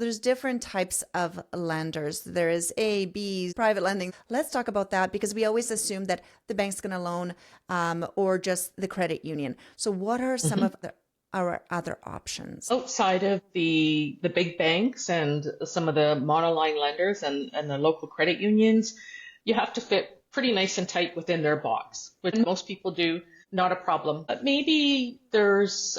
There's different types of lenders. There is A, B, private lending. Let's talk about that because we always assume that the bank's going to loan or just the credit union. So what are some of our other options? Outside of the big banks and some of the monoline lenders and the local credit unions, you have to fit pretty nice and tight within their box, which most people do, not a problem. But maybe there's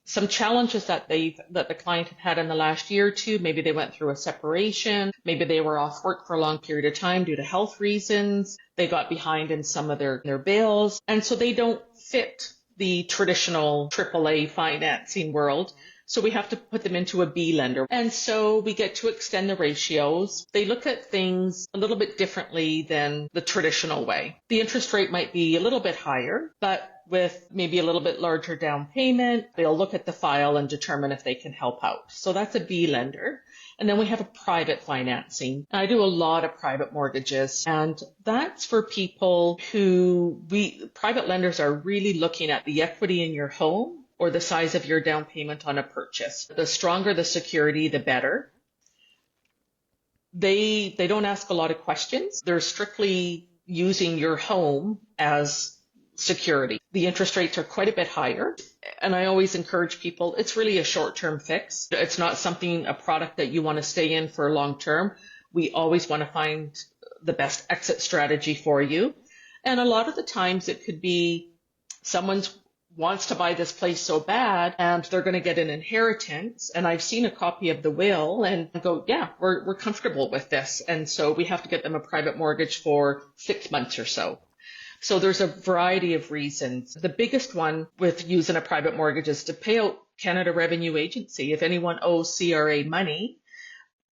some challenges that the client had in the last year or two. Maybe they went through a separation. Maybe they were off work for a long period of time due to health reasons. They got behind in some of their bills. And so they don't fit the traditional AAA financing world. So we have to put them into a B lender. And so we get to extend the ratios. They look at things a little bit differently than the traditional way. The interest rate might be a little bit higher, but with maybe a little bit larger down payment, they'll look at the file and determine if they can help out. So that's a B lender. And then we have a private financing. I do a lot of private mortgages, and that's for people private lenders are really looking at the equity in your home or the size of your down payment on a purchase. The stronger the security, the better. They don't ask a lot of questions. They're strictly using your home as security. The interest rates are quite a bit higher. And I always encourage people, it's really a short-term fix. It's not a product that you want to stay in for long term. We always want to find the best exit strategy for you. And a lot of the times it could be someone wants to buy this place so bad and they're going to get an inheritance. And I've seen a copy of the will and go, yeah, we're comfortable with this. And so we have to get them a private mortgage for 6 months or so. So there's a variety of reasons. The biggest one with using a private mortgage is to pay out Canada Revenue Agency. If anyone owes CRA money,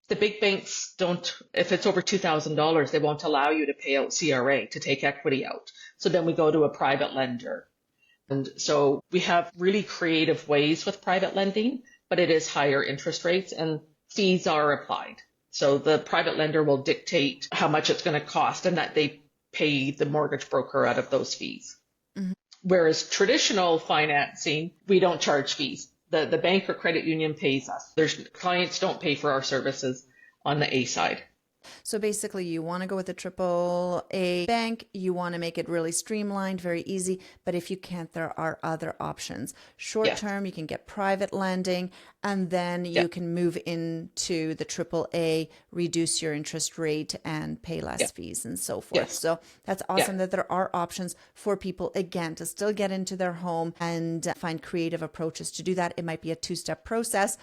the big banks don't, if it's over $2,000, they won't allow you to pay out CRA to take equity out. So then we go to a private lender. And so we have really creative ways with private lending, but it is higher interest rates and fees are applied. So the private lender will dictate how much it's going to cost and that they pay the mortgage broker out of those fees. Mm-hmm. Whereas traditional financing, we don't charge fees. The bank or credit union pays us. Clients don't pay for our services on the A side. So basically you want to go with a AAA bank, you want to make it really streamlined, very easy, but if you can't, there are other options. Short term, you can get private lending, and then you can move into the AAA, reduce your interest rate and pay less fees and so forth. So that's awesome that there are options for people, again, to still get into their home and find creative approaches to do that. It might be a two-step process,